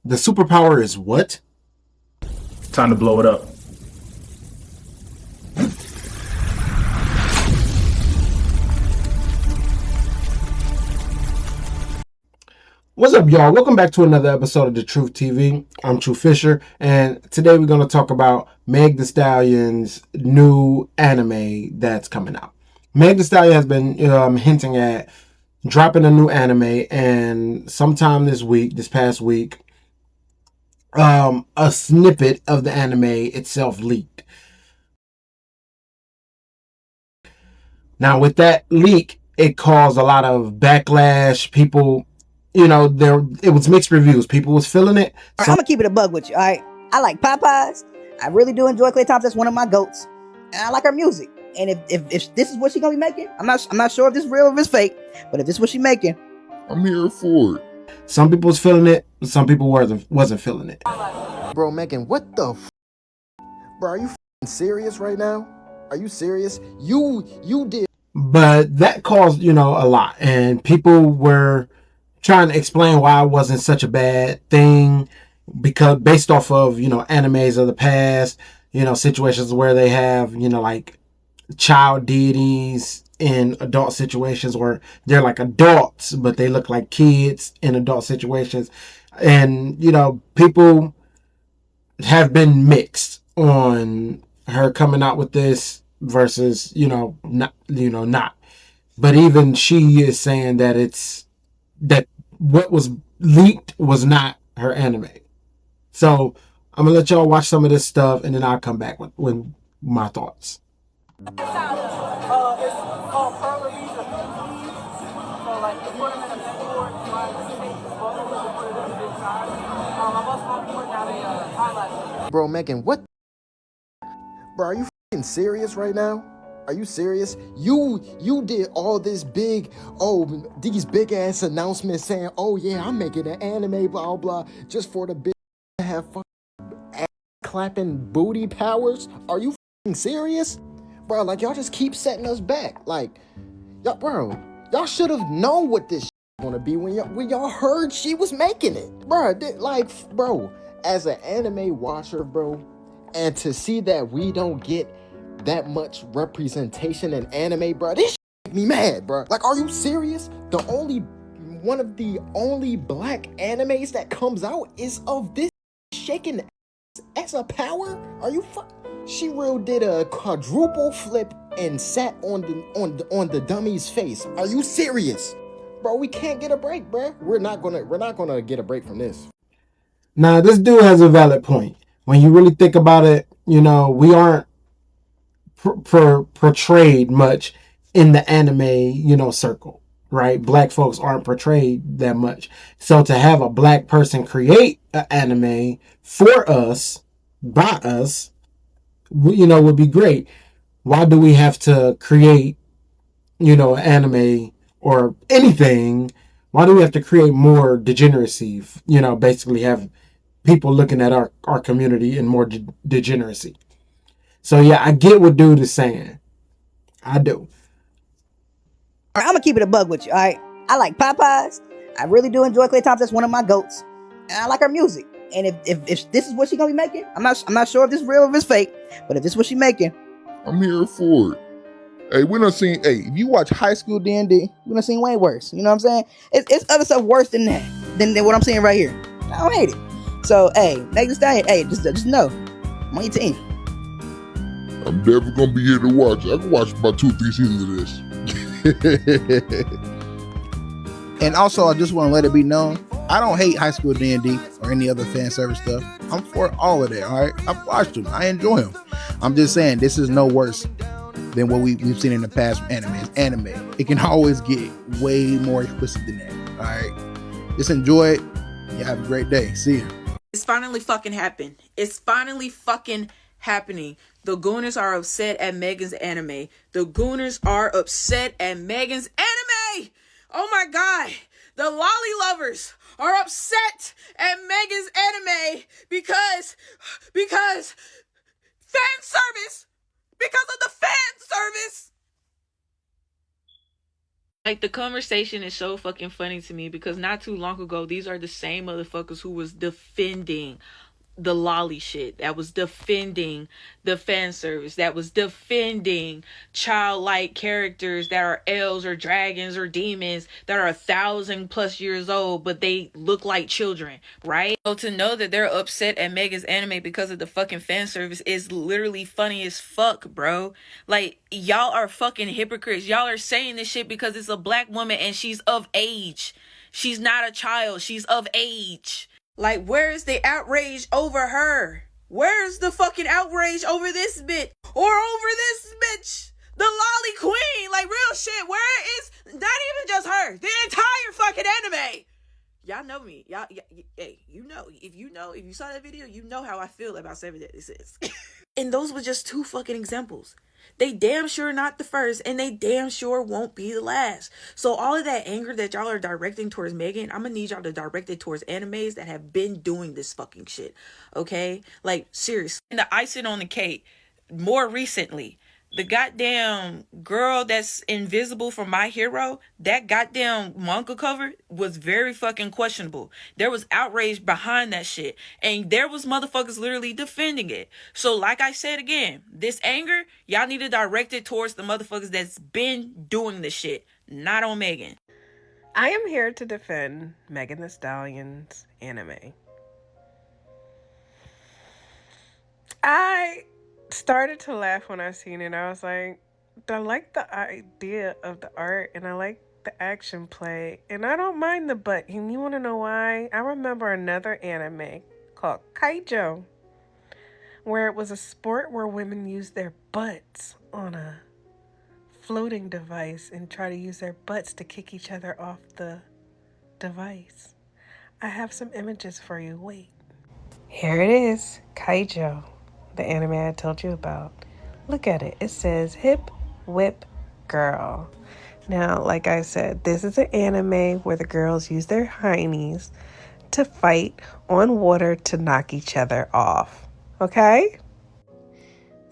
The superpower is what? Time to blow it up. What's up, y'all? Welcome back to another episode of The Truth TV. I'm True Fisher, and today we're going to talk about Meg Thee Stallion's new anime that's coming out. Meg Thee Stallion has been hinting at dropping a new anime, and sometime this past week, a snippet of the anime itself leaked. Now, with that leak, it caused a lot of backlash. People, it was mixed reviews. People was feeling it. I'm gonna keep it a bug with you. All right, I like Popeyes. I really do enjoy Clay Thompson. That's one of my goats, and I like her music. And if this is what she's gonna be making, I'm not sure if this is real or if it's fake. But if this is what she's making, I'm here for it. Some people was feeling it. Some people wasn't feeling it. Bro, Megan, what the Bro, are you serious right now? Are you serious? You did. But that caused, a lot. And people were trying to explain why it wasn't such a bad thing. Because based off of, animes of the past, situations where they have, like child deities in adult situations where they're like adults, but they look like kids in adult situations. And, people have been mixed on her coming out with this versus, not. But even she is saying that what was leaked was not her anime. So I'm gonna let y'all watch some of this stuff, and then I'll come back with my thoughts. Bro, Megan, what? Bro, are you serious right now? Are you serious? You did all this these big ass announcements saying, oh yeah, I'm making an anime, blah blah, just for the big to have ass clapping booty powers. Are you serious, bro? Like y'all just keep setting us back. Like, y'all should have known what this gonna be when y'all heard she was making it, bro. As an anime watcher, bro, and to see that we don't get that much representation in anime, bro, this make me mad, bro. Like, are you serious? One of the only black animes that comes out is of this shaking ass as a power? Are you She real did a quadruple flip and sat on the dummy's face. Are you serious? Bro, we can't get a break, bro. We're not gonna get a break from this. Now, this dude has a valid point. When you really think about it, we aren't portrayed much in the anime, circle, right? Black folks aren't portrayed that much. So to have a black person create an anime for us, by us, would be great. Why do we have to create, an anime or anything? Why do we have to create more degeneracy? Basically have people looking at our community in more degeneracy. So yeah, I get what dude is saying. I do. I'm gonna keep it a bug with you. All right, I like Popeyes. I really do enjoy Clay Thompson. That's one of my goats, and I like her music. And if this is what she's gonna be making, I'm not sure if this is real or if it's fake. But if this is what she's making, I'm here for it. Hey, if you watch High School D&D, we done seen way worse. You know what I'm saying? It's other stuff worse than that, than what I'm seeing right here. I don't hate it. So hey, Meg Thee Stallion, hey, just know, I'm on your team. I'm definitely gonna be here to watch. I can watch about 2-3 seasons of this. And also, I just want to let it be known, I don't hate High School D&D or any other fan service stuff. I'm for all of that, all right? I've watched them. I enjoy them. I'm just saying, this is no worse than what we've seen in the past animes. Anime. It can always get way more explicit than that, all right? Just enjoy it. You have a great day. See you. It's finally fucking happened. It's finally fucking happening. The Gooners are upset at Megan's anime. The Gooners are upset at Megan's anime. Oh my god. The lolly lovers are upset at Megan's anime because fan service. Because of the fan service. Like, the conversation is so fucking funny to me because not too long ago, these are the same motherfuckers who was defending the lolly shit, that was defending the fan service, that was defending childlike characters that are elves or dragons or demons that are 1,000+ years old, but they look like children, right? So to know that they're upset at Megan's anime because of the fucking fan service is literally funny as fuck, bro. Like, y'all are fucking hypocrites. Y'all are saying this shit because it's a black woman and she's of age. She's not a child. She's of age. Like, where's the outrage over her? Where's the fucking outrage over this bitch? Or over this bitch? The lolly queen? Like, real shit. Where is not even just her? The entire fucking anime. Y'all know me. Y'all, hey, you know. If you saw that video, you know how I feel about 7 Deadly Sins. And those were just 2 fucking examples. They damn sure not the first, and they damn sure won't be the last. So all of that anger that y'all are directing towards Megan, I'm gonna need y'all to direct it towards animes that have been doing this fucking shit. Okay? Like, seriously. And the icing on the cake, more recently, the goddamn girl that's invisible from My Hero, that goddamn manga cover was very fucking questionable. There was outrage behind that shit. And there was motherfuckers literally defending it. So like I said again, this anger, y'all need to direct it towards the motherfuckers that's been doing this shit. Not on Megan. I am here to defend Megan Thee Stallion's anime. I started to laugh when I seen it. I was like, I like the idea of the art and I like the action play and I don't mind the butt. And you want to know why? I remember another anime called Kaijo, where it was a sport where women use their butts on a floating device and try to use their butts to kick each other off the device. I have some images for you. Wait. Here it is, Kaijo. The anime I told you about. Look at it. It says Hip Whip Girl. Now, like I said, this is an anime where the girls use their heinies to fight on water to knock each other off. Okay?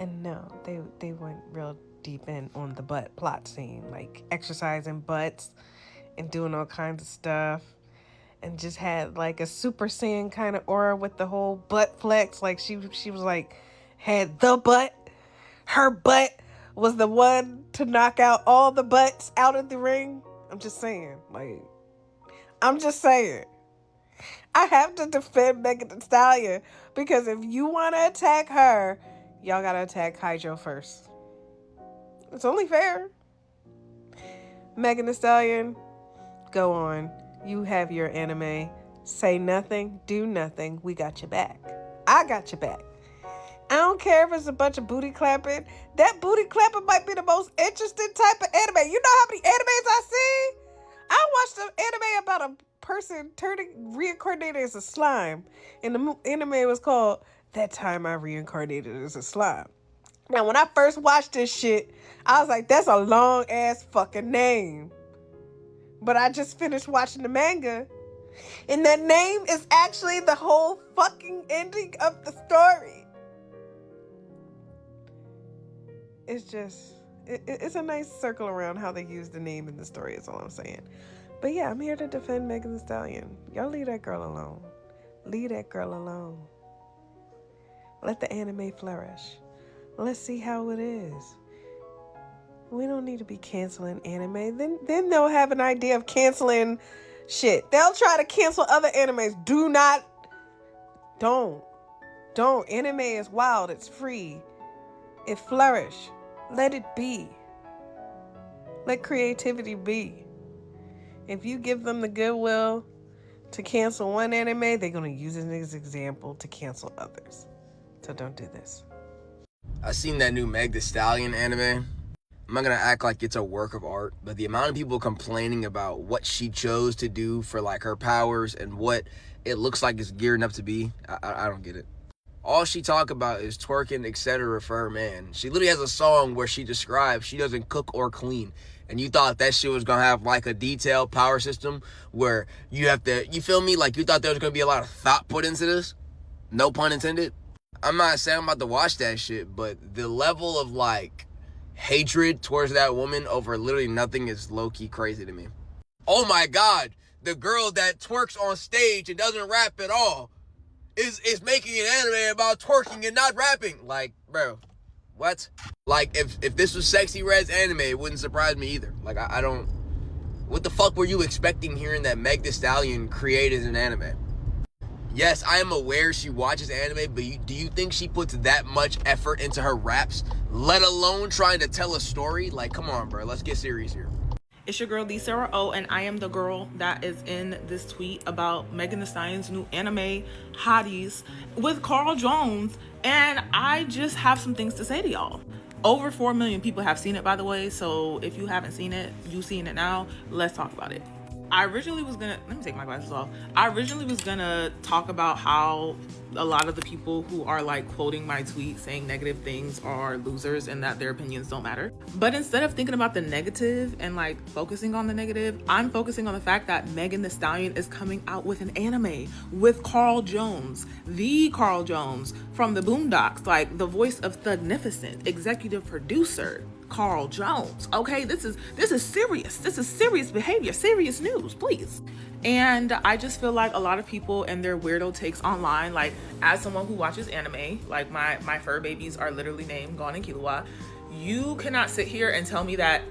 And no, they went real deep in on the butt plot scene, like exercising butts and doing all kinds of stuff. And just had like a Super Saiyan kind of aura with the whole butt flex. Like she was like, had the butt. Her butt was the one to knock out all the butts out of the ring. I'm just saying. I have to defend Megan Thee Stallion because if you want to attack her, y'all got to attack Kaijo first. It's only fair. Megan Thee Stallion, go on. You have your anime. Say nothing, do nothing. We got your back. I got your back. I don't care if it's a bunch of booty clapping. That booty clapping might be the most interesting type of anime. You know how many animes I see? I watched an anime about a person reincarnated as a slime. And the anime was called That Time I Reincarnated as a Slime. Now, when I first watched this shit, I was like, that's a long ass fucking name. But I just finished watching the manga. And that name is actually the whole fucking ending of the story. It's just, it's a nice circle around how they use the name in the story is all I'm saying. But yeah, I'm here to defend Megan Thee Stallion. Y'all leave that girl alone. Leave that girl alone. Let the anime flourish. Let's see how it is. We don't need to be canceling anime. Then they'll have an idea of canceling shit. They'll try to cancel other animes. Don't. Anime is wild. It's free. It flourish. Let it be. Let creativity be. If you give them the goodwill to cancel one anime, they're going to use it as an example to cancel others. So don't do this. I seen that new Meg Thee Stallion anime. I'm not gonna act like it's a work of art, but the amount of people complaining about what she chose to do for like her powers and what it looks like it's gearing up to be, I don't get it. All she talk about is twerking, etc. for her man. She literally has a song where she describes she doesn't cook or clean. And you thought that shit was gonna have like a detailed power system where you have to, you feel me? Like you thought there was gonna be a lot of thought put into this? No pun intended. I'm not saying I'm about to watch that shit, but the level of like hatred towards that woman over literally nothing is low-key crazy to me. Oh my God, the girl that twerks on stage and doesn't rap at all is making an anime about twerking and not rapping. Like, bro, what? Like, if this was Sexy Red's anime, it wouldn't surprise me either. Like, I don't... What the fuck were you expecting hearing that Meg Thee Stallion created an anime? Yes, I am aware she watches anime, but do you think she puts that much effort into her raps, let alone trying to tell a story? Like, come on, bro. Let's get serious here. It's your girl, Sarah O, and I am the girl that is in this tweet about Megan Thee Stallion's new anime, Hotties, with Carl Jones, and I just have some things to say to y'all. Over 4 million people have seen it, by the way, so if you haven't seen it, you seen it now. Let's talk about it. I originally was gonna, let me take my glasses off. I originally was gonna talk about how a lot of the people who are like quoting my tweet saying negative things are losers and that their opinions don't matter. But instead of thinking about the negative and like focusing on the negative, I'm focusing on the fact that Megan Thee Stallion is coming out with an anime with Carl Jones, the Carl Jones from the Boondocks, like the voice of Thugnificent, executive producer. Carl Jones. Okay, this is serious. This is serious behavior, serious news, please. And I just feel like a lot of people and their weirdo takes online, like as someone who watches anime, like my fur babies are literally named Gon and Killua. You cannot sit here and tell me that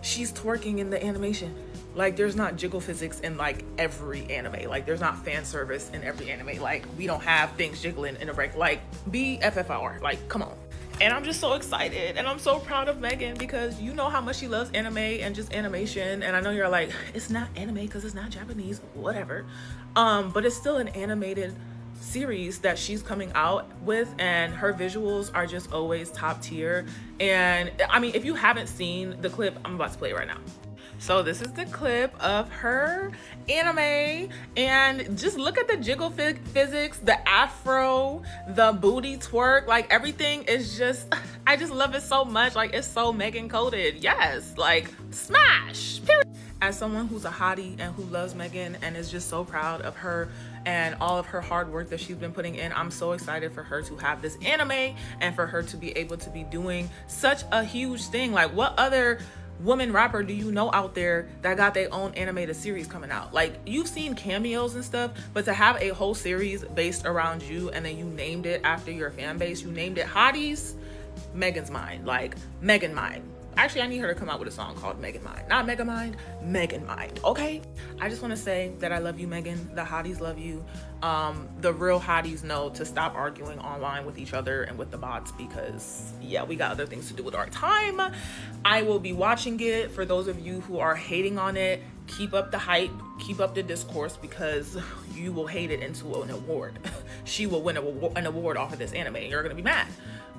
she's twerking in the animation. Like, there's not jiggle physics in like every anime. Like, there's not fan service in every anime. Like, we don't have things jiggling in a break. Like, be FFR. Like, come on. And I'm just so excited and I'm so proud of Megan because you know how much she loves anime and just animation. And I know you're like, it's not anime because it's not Japanese, whatever. But it's still an animated series that she's coming out with, and her visuals are just always top tier. And I mean, if you haven't seen the clip, I'm about to play it right now. So this is the clip of her anime, and just look at the jiggle physics, the afro, the booty twerk, like everything is just, I just love it so much. Like, it's so Megan coded. Yes, like smash, period. As someone who's a hottie and who loves Megan and is just so proud of her and all of her hard work that she's been putting in, I'm so excited for her to have this anime and for her to be able to be doing such a huge thing. Like, what other woman rapper do you know out there that got their own animated series coming out? Like, you've seen cameos and stuff, but to have a whole series based around you and then you named it after your fan base, you named it Hotties, Megan's Mind. Like, Megan Mind. Actually, I need her to come out with a song called Megan Mind. Not Mega Mind, Megan Mind, okay? I just want to say that I love you, Megan. The hotties love you. The real hotties know to stop arguing online with each other and with the bots because, yeah, we got other things to do with our time. I will be watching it. For those of you who are hating on it, keep up the hype, keep up the discourse, because you will hate it into an award. She will win an award off of this anime and you're going to be mad.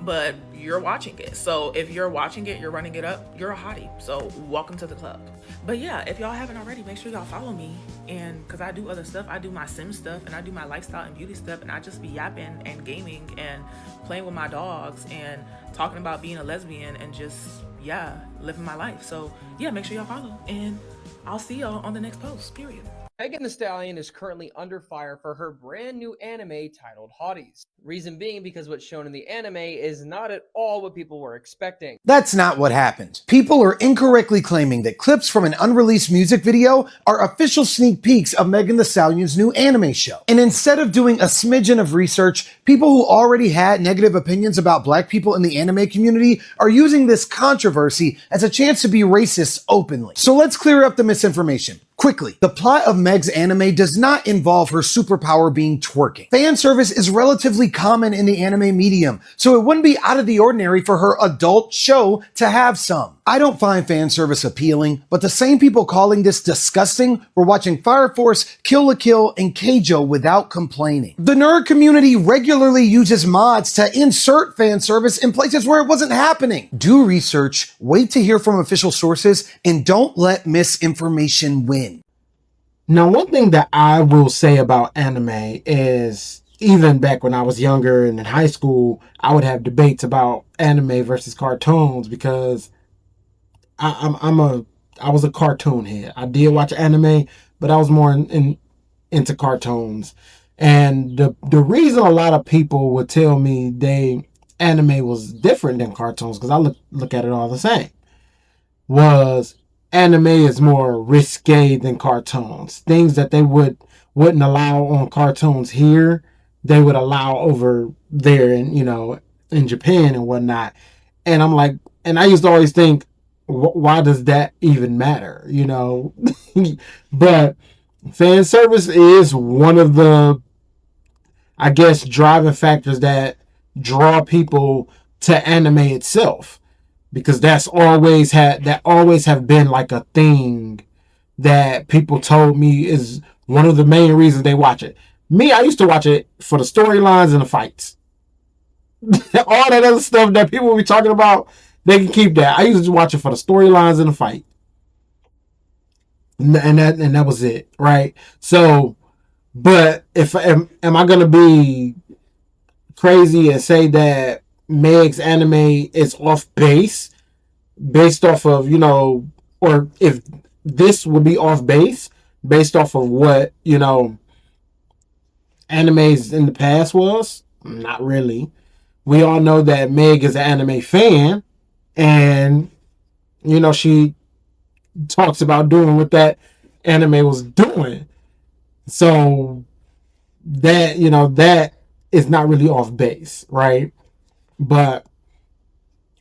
But you're watching it. So if you're watching it, you're running it up, you're a hottie. So welcome to the club. But yeah, if y'all haven't already, make sure y'all follow me. And because I do other stuff, I do my sim stuff and I do my lifestyle and beauty stuff, and I just be yapping and gaming and playing with my dogs and talking about being a lesbian and just, yeah, living my life. So yeah, make sure y'all follow, and I'll see y'all on the next post, period. Megan Thee Stallion is currently under fire for her brand new anime titled Hotties. Reason being because what's shown in the anime is not at all what people were expecting. That's not what happened. People are incorrectly claiming that clips from an unreleased music video are official sneak peeks of Megan Thee Stallion's new anime show. And instead of doing a smidgen of research, people who already had negative opinions about black people in the anime community are using this controversy as a chance to be racist openly. So let's clear up the misinformation. Quickly, the plot of Meg's anime does not involve her superpower being twerking. Fan service is relatively common in the anime medium, so it wouldn't be out of the ordinary for her adult show to have some. I don't find fan service appealing, but the same people calling this disgusting were watching Fire Force, Kill la Kill, and Keijo without complaining. The nerd community regularly uses mods to insert fan service in places where it wasn't happening. Do research, wait to hear from official sources, and don't let misinformation win. Now, one thing that I will say about anime is, even back when I was younger and in high school, I would have debates about anime versus cartoons because I was a cartoon head. I did watch anime, but I was more into cartoons. And the reason a lot of people would tell me they anime was different than cartoons, because I look at it all the same, was anime is more risque than cartoons. Things that they wouldn't allow on cartoons here, they would allow over there in, in Japan and whatnot. And I'm like, and I used to always think, why does that even matter? But fan service is one of the, I guess, driving factors that draw people to anime itself, because that always have been like a thing that people told me is one of the main reasons they watch it. Me, I used to watch it for the storylines and the fights. All that other stuff that people will be talking about, they can keep that. I used to watch it for the storylines and the fight. And that was it, right? So, but if am I gonna be crazy and say that Meg's anime is off base, based off of, or if this would be off base based off of what, animes in the past was? Not really. We all know that Meg is an anime fan, and she talks about doing what that anime was doing. So that, that is not really off base, right? But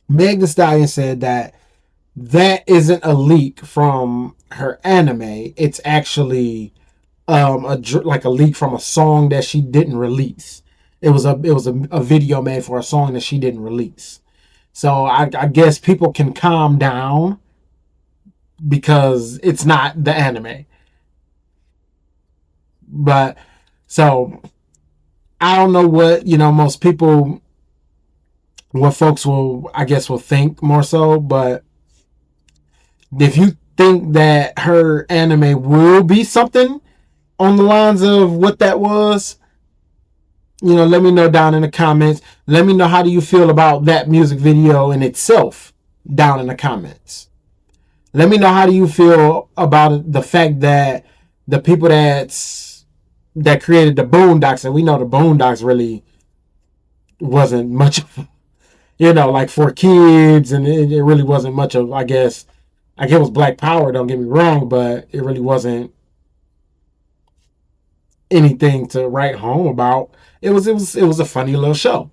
Megan Thee Stallion said that isn't a leak from her anime. It's actually like a leak from a song that she didn't release. It was a video made for a song that she didn't release. So I guess people can calm down because it's not the anime. But so I don't know what, most people, what folks will think more so, but if you think that her anime will be something on the lines of what that was, let me know down in the comments. Let me know, how do you feel about that music video in itself down in the comments. Let me know, how do you feel about the fact that the people that created the Boondocks, and we know the Boondocks really wasn't much of, like for kids, and it really wasn't much of, I guess it was Black Power, don't get me wrong, but it really wasn't anything to write home about. It was a funny little show,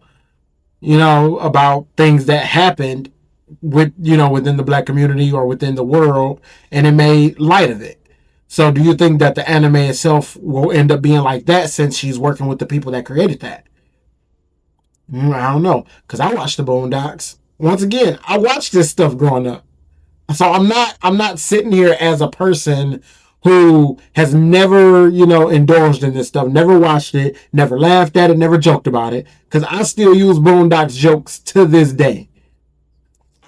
about things that happened with, within the Black community or within the world, and it made light of it. So do you think that the anime itself will end up being like that, since she's working with the people that created that? I don't know, because I watched the Boondocks. Once again, I watched this stuff growing up. So I'm not sitting here as a person who has never, indulged in this stuff, never watched it, never laughed at it, never joked about it, because I still use Boondocks jokes to this day.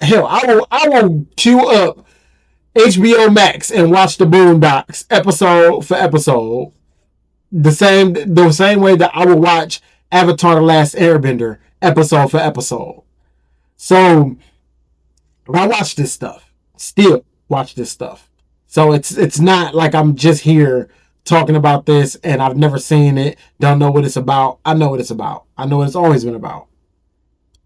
Hell, I will queue up HBO Max and watch the Boondocks episode for episode, the same way that I will watch Avatar: The Last Airbender episode for episode. So I watch this stuff, still watch this stuff. So it's not like I'm just here talking about this and I've never seen it, don't know what it's about. I know what it's about. I know what it's always been about.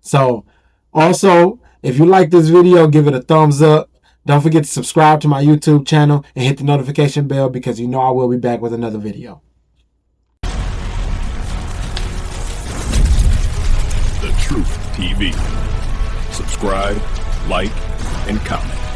So also, if you like this video, give it a thumbs up. Don't forget to subscribe to my YouTube channel and hit the notification bell, because I will be back with another video. The Truth TV. Subscribe, like, and comment.